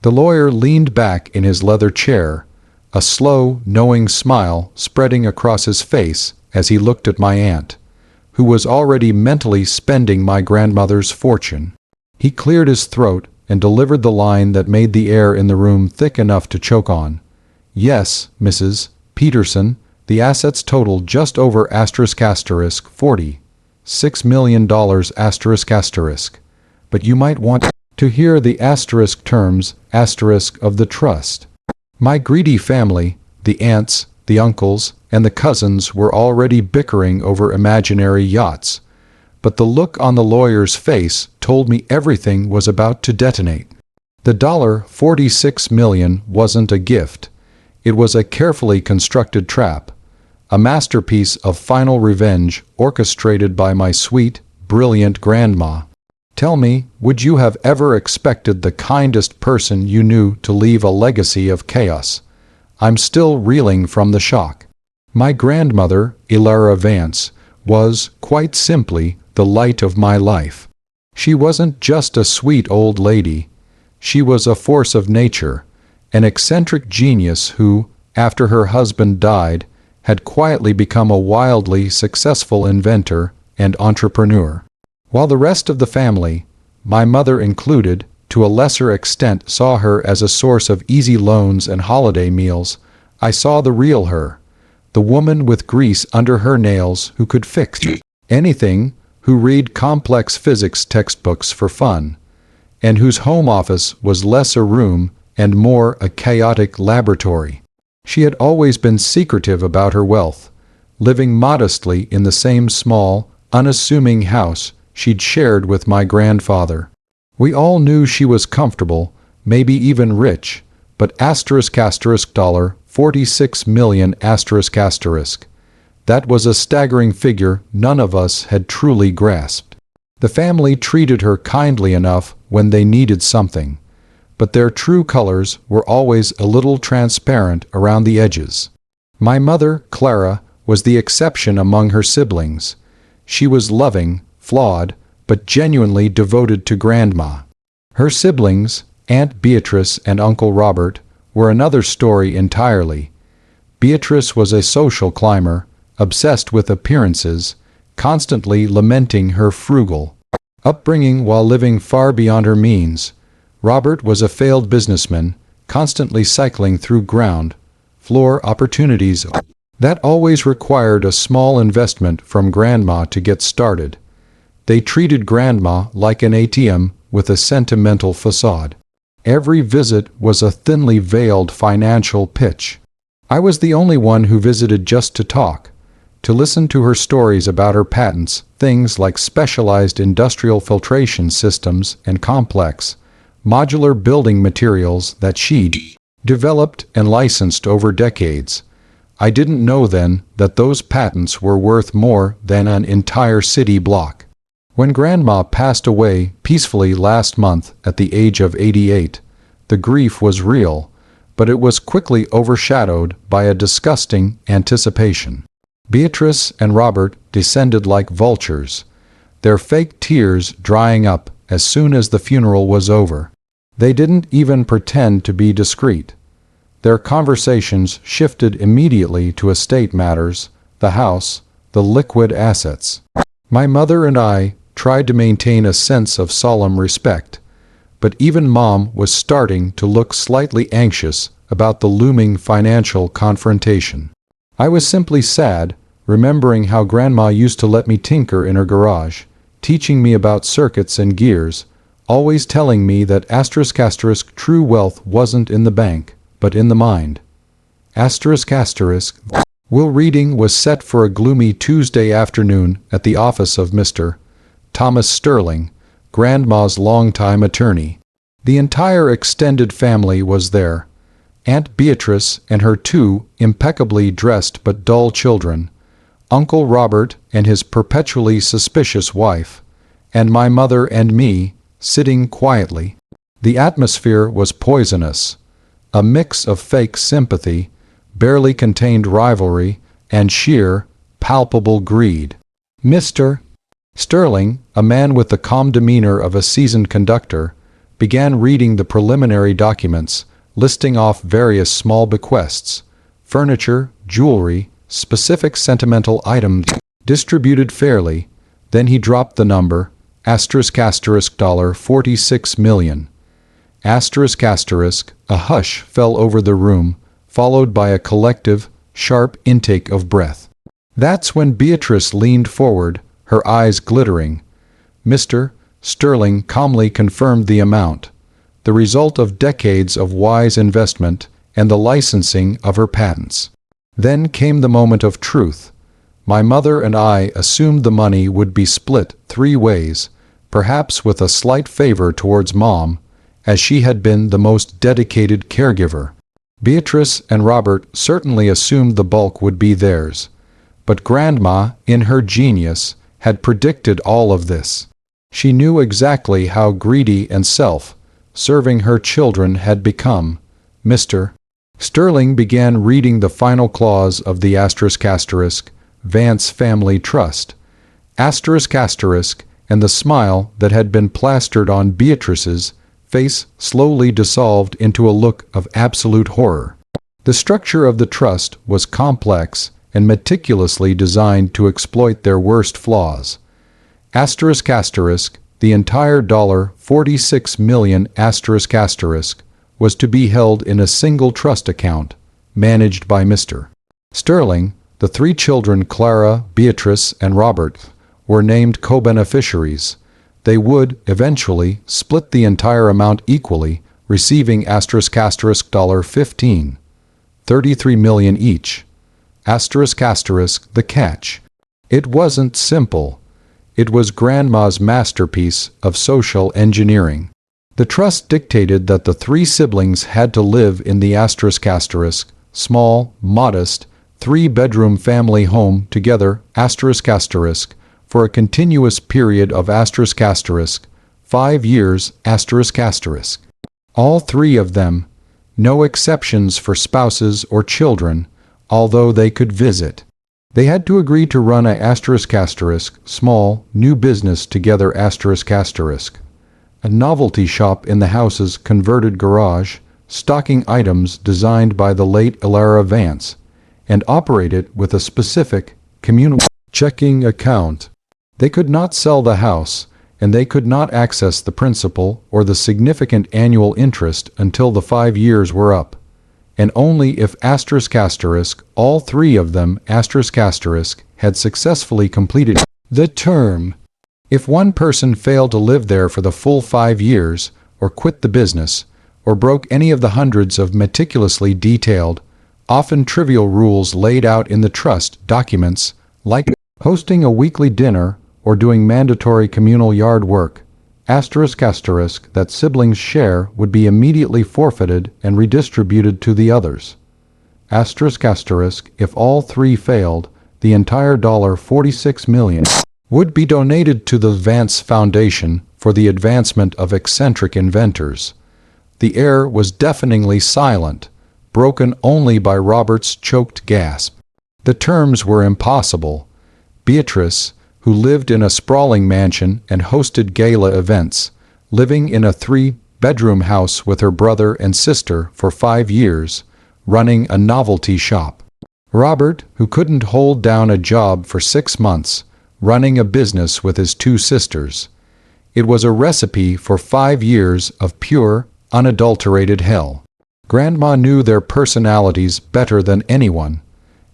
The lawyer leaned back in his leather chair, a slow, knowing smile spreading across his face as he looked at my aunt, who was already mentally spending my grandmother's fortune. He cleared his throat and delivered the line that made the air in the room thick enough to choke on. Yes, Mrs. Peterson, the assets total just over $46 million ***. But you might want to hear the asterisk terms of the trust. My greedy family, the aunts, the uncles, and the cousins were already bickering over imaginary yachts, but the look on the lawyer's face told me everything was about to detonate. The $46 million wasn't a gift. It was a carefully constructed trap, a masterpiece of final revenge orchestrated by my sweet, brilliant grandma. Tell me, would you have ever expected the kindest person you knew to leave a legacy of chaos? I'm still reeling from the shock. My grandmother, Elara Vance, was, quite simply, the light of my life. She wasn't just a sweet old lady. She was a force of nature, an eccentric genius who, after her husband died, had quietly become a wildly successful inventor and entrepreneur. While the rest of the family, my mother included, to a lesser extent saw her as a source of easy loans and holiday meals, I saw the real her, the woman with grease under her nails who could fix anything, who read complex physics textbooks for fun, and whose home office was less a room and more a chaotic laboratory. She had always been secretive about her wealth, living modestly in the same small, unassuming house she'd shared with my grandfather. We all knew she was comfortable, maybe even rich, but $46 million ***. That was a staggering figure none of us had truly grasped. The family treated her kindly enough when they needed something, but their true colors were always a little transparent around the edges. My mother, Clara, was the exception among her siblings. She was loving, flawed, but genuinely devoted to Grandma. Her siblings, Aunt Beatrice and Uncle Robert, were another story entirely. Beatrice was a social climber, obsessed with appearances, constantly lamenting her frugal upbringing while living far beyond her means. Robert was a failed businessman, constantly cycling through ground floor opportunities that always required a small investment from Grandma to get started. They treated Grandma like an ATM with a sentimental facade. Every visit was a thinly veiled financial pitch. I was the only one who visited just to talk, to listen to her stories about her patents, things like specialized industrial filtration systems and complex, modular building materials that she'd developed and licensed over decades. I didn't know then that those patents were worth more than an entire city block. When Grandma passed away peacefully last month at the age of 88, the grief was real, but it was quickly overshadowed by a disgusting anticipation. Beatrice and Robert descended like vultures, their fake tears drying up as soon as the funeral was over. They didn't even pretend to be discreet. Their conversations shifted immediately to estate matters, the house, the liquid assets. My mother and I tried to maintain a sense of solemn respect, but even Mom was starting to look slightly anxious about the looming financial confrontation. I was simply sad, remembering how Grandma used to let me tinker in her garage, teaching me about circuits and gears, always telling me that *** true wealth wasn't in the bank, but in the mind. ***. Will reading was set for a gloomy Tuesday afternoon at the office of Mr. Thomas Sterling, Grandma's longtime attorney. The entire extended family was there. Aunt Beatrice and her two impeccably dressed but dull children, Uncle Robert and his perpetually suspicious wife, and my mother and me, sitting quietly. The atmosphere was poisonous, a mix of fake sympathy, barely contained rivalry, and sheer, palpable greed. Mr. Sterling, a man with the calm demeanor of a seasoned conductor, began reading the preliminary documents, listing off various small bequests, furniture, jewelry, specific sentimental items distributed fairly. Then he dropped the number, $46 million. A hush fell over the room, followed by a collective, sharp intake of breath. That's when Beatrice leaned forward, her eyes glittering. Mr. Sterling calmly confirmed the amount, the result of decades of wise investment and the licensing of her patents. Then came the moment of truth. My mother and I assumed the money would be split 3 ways, perhaps with a slight favor towards Mom, as she had been the most dedicated caregiver. Beatrice and Robert certainly assumed the bulk would be theirs, but Grandma, in her genius, had predicted all of this. She knew exactly how greedy and self-serving her children had become. Mr. Sterling began reading the final clause of the Vance Family Trust, and the smile that had been plastered on Beatrice's face slowly dissolved into a look of absolute horror. The structure of the trust was complex and meticulously designed to exploit their worst flaws. The entire $46 million was to be held in a single trust account, managed by Mr. Sterling. The 3 children, Clara, Beatrice, and Robert, were named co-beneficiaries. They would, eventually, split the entire amount equally, receiving $33 million each. The catch. It wasn't simple. It was Grandma's masterpiece of social engineering. The trust dictated that the 3 siblings had to live in the small, modest, 3-bedroom family home together, for a continuous period of 5 years, All 3 of them, no exceptions for spouses or children, although they could visit. They had to agree to run a small, new business together, a novelty shop in the house's converted garage, stocking items designed by the late Elara Vance, and operate it with a specific, communal checking account. They could not sell the house, and they could not access the principal or the significant annual interest until the 5 years were up, and only if all 3 of them had successfully completed the term. If one person failed to live there for the full 5 years, or quit the business, or broke any of the hundreds of meticulously detailed, often trivial rules laid out in the trust documents, like hosting a weekly dinner or doing mandatory communal yard work, that siblings' share would be immediately forfeited and redistributed to the others. If all 3 failed, the entire $46 million would be donated to the Vance Foundation for the advancement of eccentric inventors. The air was deafeningly silent, broken only by Robert's choked gasp. The terms were impossible. Beatrice, who lived in a sprawling mansion and hosted gala events, living in a 3-bedroom house with her brother and sister for 5 years, running a novelty shop. Robert, who couldn't hold down a job for 6 months, running a business with his 2 sisters. It was a recipe for 5 years of pure, unadulterated hell. Grandma knew their personalities better than anyone,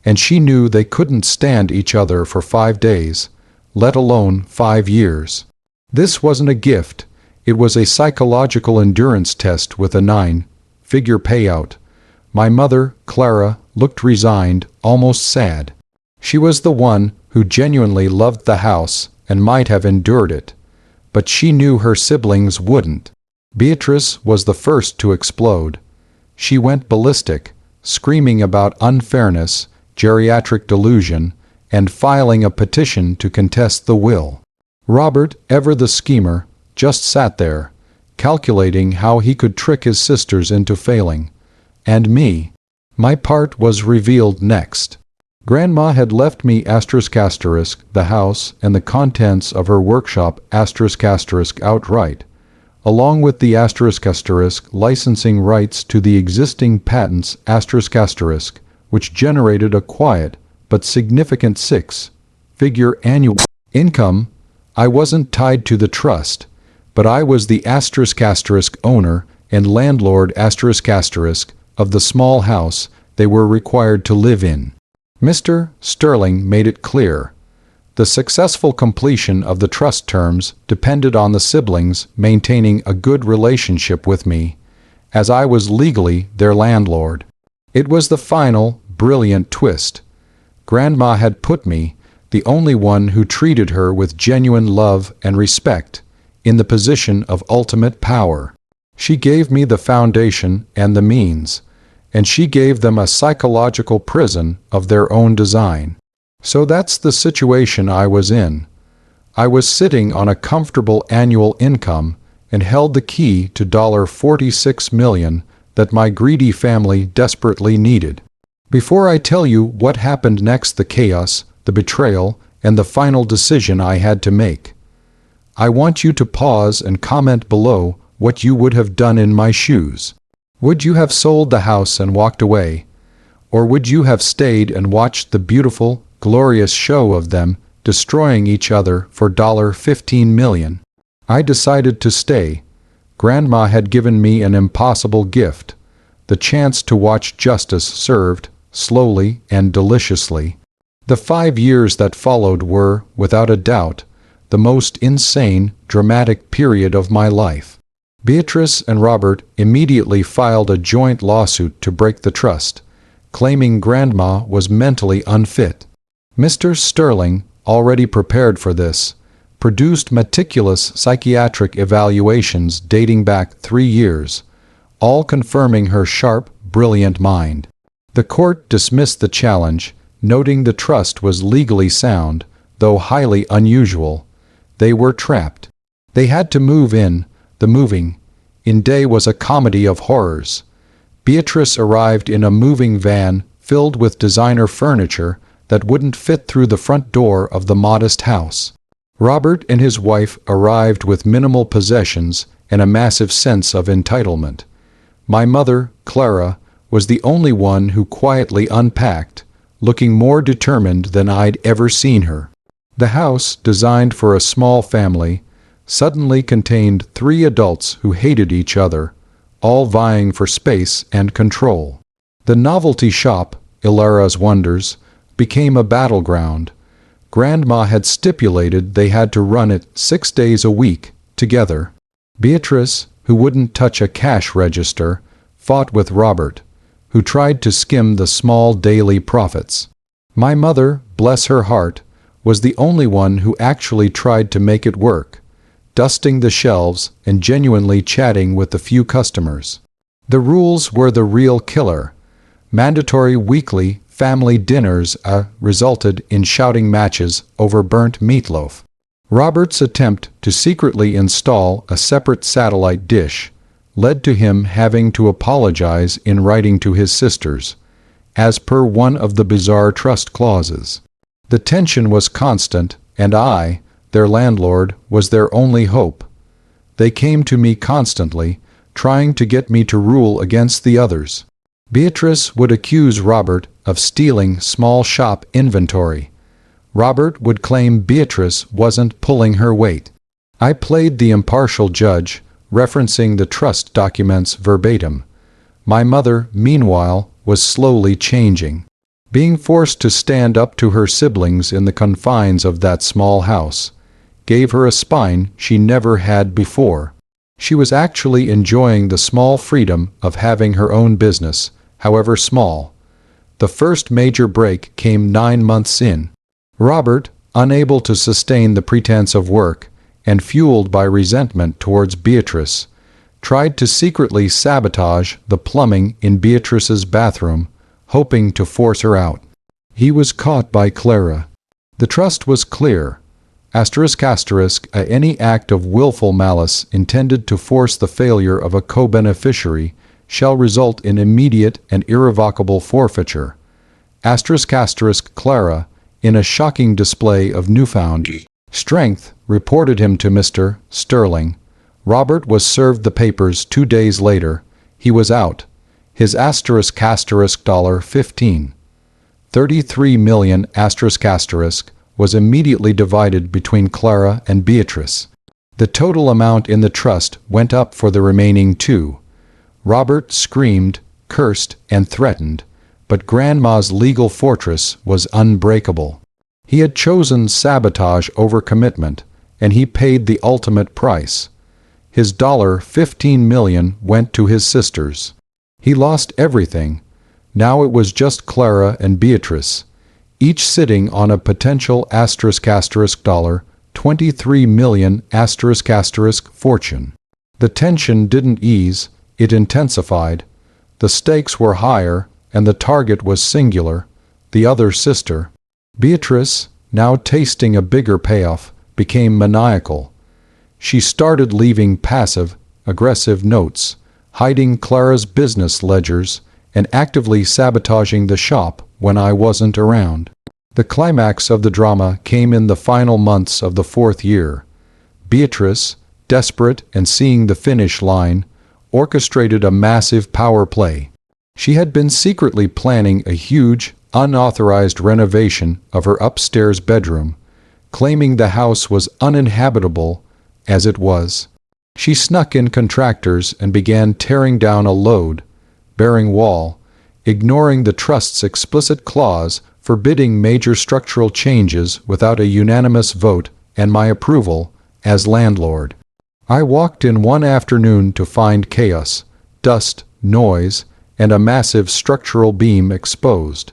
and she knew they couldn't stand each other for 5 days, let alone 5 years. This wasn't a gift, it was a psychological endurance test with a 9-figure payout. My mother, Clara, looked resigned, almost sad. She was the one who genuinely loved the house and might have endured it, but she knew her siblings wouldn't. Beatrice was the first to explode. She went ballistic, screaming about unfairness, geriatric delusion, and filing a petition to contest the will. Robert, ever the schemer, just sat there, calculating how he could trick his sisters into failing. And me. My part was revealed next. Grandma had left me the house and the contents of her workshop outright, along with the *** licensing rights to the existing patents ***, which generated a quiet but significant six-figure annual income. I wasn't tied to the trust, but I was the ** owner and landlord ** of the small house they were required to live in. Mr. Sterling made it clear. The successful completion of the trust terms depended on the siblings maintaining a good relationship with me, as I was legally their landlord. It was the final, brilliant twist. Grandma had put me, the only one who treated her with genuine love and respect, in the position of ultimate power. She gave me the foundation and the means, and she gave them a psychological prison of their own design. So that's the situation I was in. I was sitting on a comfortable annual income and held the key to $46 million that my greedy family desperately needed. Before I tell you what happened next, the chaos, the betrayal, and the final decision I had to make, I want you to pause and comment below what you would have done in my shoes. Would you have sold the house and walked away? Or would you have stayed and watched the beautiful, glorious show of them destroying each other for $15 million? I decided to stay. Grandma had given me an impossible gift, the chance to watch justice served, slowly and deliciously. The 5 years that followed were, without a doubt, the most insane, dramatic period of my life. Beatrice and Robert immediately filed a joint lawsuit to break the trust, claiming Grandma was mentally unfit. Mr. Sterling, already prepared for this, produced meticulous psychiatric evaluations dating back 3 years, all confirming her sharp, brilliant mind. The court dismissed the challenge, noting the trust was legally sound, though highly unusual. They were trapped. They had to move in. The moving-in day was a comedy of horrors. Beatrice arrived in a moving van filled with designer furniture that wouldn't fit through the front door of the modest house. Robert and his wife arrived with minimal possessions and a massive sense of entitlement. My mother, Clara, was the only one who quietly unpacked, looking more determined than I'd ever seen her. The house, designed for a small family, suddenly contained 3 adults who hated each other, all vying for space and control. The novelty shop, Ilara's Wonders, became a battleground. Grandma had stipulated they had to run it 6 days a week, together. Beatrice, who wouldn't touch a cash register, fought with Robert, who tried to skim the small daily profits. My mother, bless her heart, was the only one who actually tried to make it work, dusting the shelves and genuinely chatting with the few customers. The rules were the real killer. Mandatory weekly family dinners resulted in shouting matches over burnt meatloaf. Robert's attempt to secretly install a separate satellite dish led to him having to apologize in writing to his sisters, as per one of the bizarre trust clauses. The tension was constant, and I, their landlord, was their only hope. They came to me constantly, trying to get me to rule against the others. Beatrice would accuse Robert of stealing small shop inventory. Robert would claim Beatrice wasn't pulling her weight. I played the impartial judge, referencing the trust documents verbatim. My mother, meanwhile, was slowly changing. Being forced to stand up to her siblings in the confines of that small house gave her a spine she never had before. She was actually enjoying the small freedom of having her own business, however small. The first major break came 9 months in. Robert, unable to sustain the pretense of work, and fueled by resentment towards Beatrice, tried to secretly sabotage the plumbing in Beatrice's bathroom, hoping to force her out. He was caught by Clara. The trust was clear. Any act of willful malice intended to force the failure of a co-beneficiary shall result in immediate and irrevocable forfeiture. Clara, in a shocking display of newfound strength, reported him to Mr. Sterling, Robert was served the papers 2 days later. He was out. His $15 $33 million was immediately divided between Clara and Beatrice. The total amount in the trust went up for the remaining two. Robert screamed, cursed, and threatened, but Grandma's legal fortress was unbreakable. He had chosen sabotage over commitment, and he paid the ultimate price. His $15 million went to his sisters. He lost everything. Now it was just Clara and Beatrice, each sitting on a potential $23 million fortune. The tension didn't ease, it intensified. The stakes were higher, and the target was singular, the other sister. Beatrice, now tasting a bigger payoff, became maniacal. She started leaving passive, aggressive notes, hiding Clara's business ledgers, and actively sabotaging the shop when I wasn't around. The climax of the drama came in the final months of the 4th year. Beatrice, desperate and seeing the finish line, orchestrated a massive power play. She had been secretly planning a huge, unauthorized renovation of her upstairs bedroom, claiming the house was uninhabitable as it was. She snuck in contractors and began tearing down a load-bearing wall, ignoring the trust's explicit clause forbidding major structural changes without a unanimous vote and my approval as landlord. I walked in one afternoon to find chaos, dust, noise, and a massive structural beam exposed.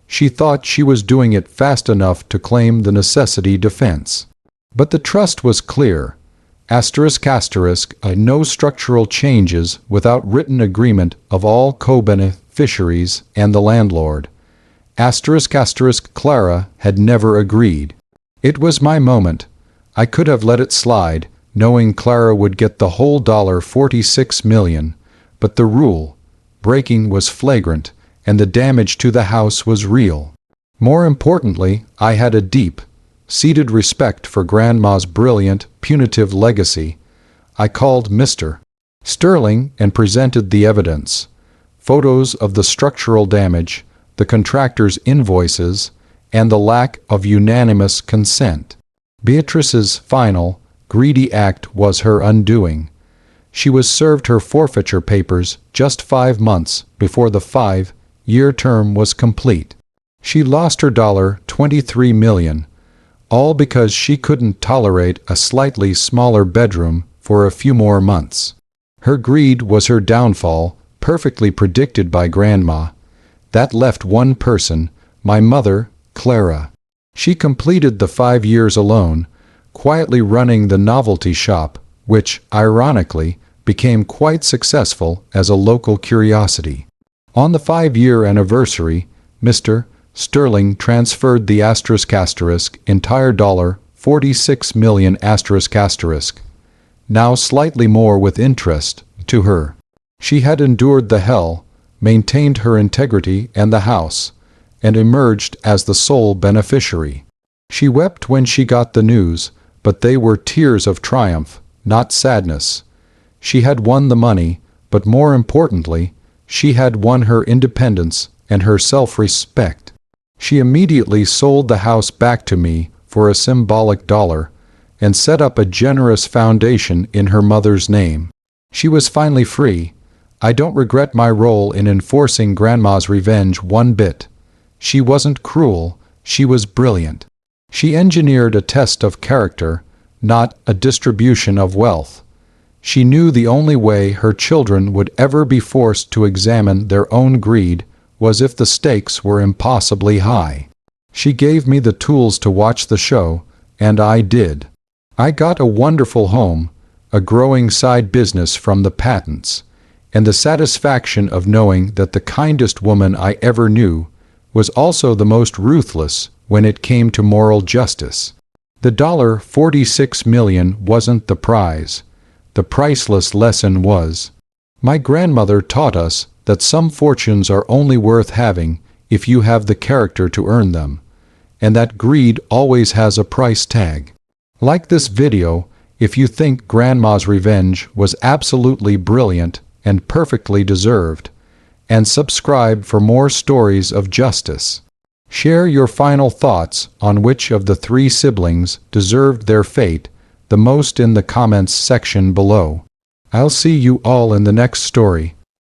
She thought she was doing it fast enough to claim the necessity defense. But the trust was clear. No structural changes without written agreement of all co-beneficiaries and the landlord. Clara had never agreed. It was my moment. I could have let it slide, knowing Clara would get the whole $46 million, but the rule breaking was flagrant, and the damage to the house was real. More importantly, I had a deep-seated respect for Grandma's brilliant, punitive legacy. I called Mr. Sterling and presented the evidence. Photos of the structural damage, the contractor's invoices, and the lack of unanimous consent. Beatrice's final, greedy act was her undoing. She was served her forfeiture papers just 5 months before the 5-year term was complete. She lost her $23 million, all because she couldn't tolerate a slightly smaller bedroom for a few more months. Her greed was her downfall, perfectly predicted by Grandma. That left one person, my mother, Clara. She completed the 5 years alone, quietly running the novelty shop, which, ironically, became quite successful as a local curiosity. On the 5-year anniversary, Mr. Sterling transferred the entire $46 million now slightly more with interest, to her. She had endured the hell, maintained her integrity and the house, and emerged as the sole beneficiary. She wept when she got the news, but they were tears of triumph, not sadness. She had won the money, but more importantly, she had won her independence and her self-respect. She immediately sold the house back to me for a symbolic $1 and set up a generous foundation in her mother's name. She was finally free. I don't regret my role in enforcing Grandma's revenge one bit. She wasn't cruel, she was brilliant. She engineered a test of character, not a distribution of wealth. She knew the only way her children would ever be forced to examine their own greed was if the stakes were impossibly high. She gave me the tools to watch the show, and I did. I got a wonderful home, a growing side business from the patents, and the satisfaction of knowing that the kindest woman I ever knew was also the most ruthless when it came to moral justice. The $46 million wasn't the prize. The priceless lesson was. My grandmother taught us that some fortunes are only worth having if you have the character to earn them, and that greed always has a price tag. Like this video if you think Grandma's revenge was absolutely brilliant and perfectly deserved, and subscribe for more stories of justice. Share your final thoughts on which of the three siblings deserved their fate the most in the comments section below. I'll see you all in the next story.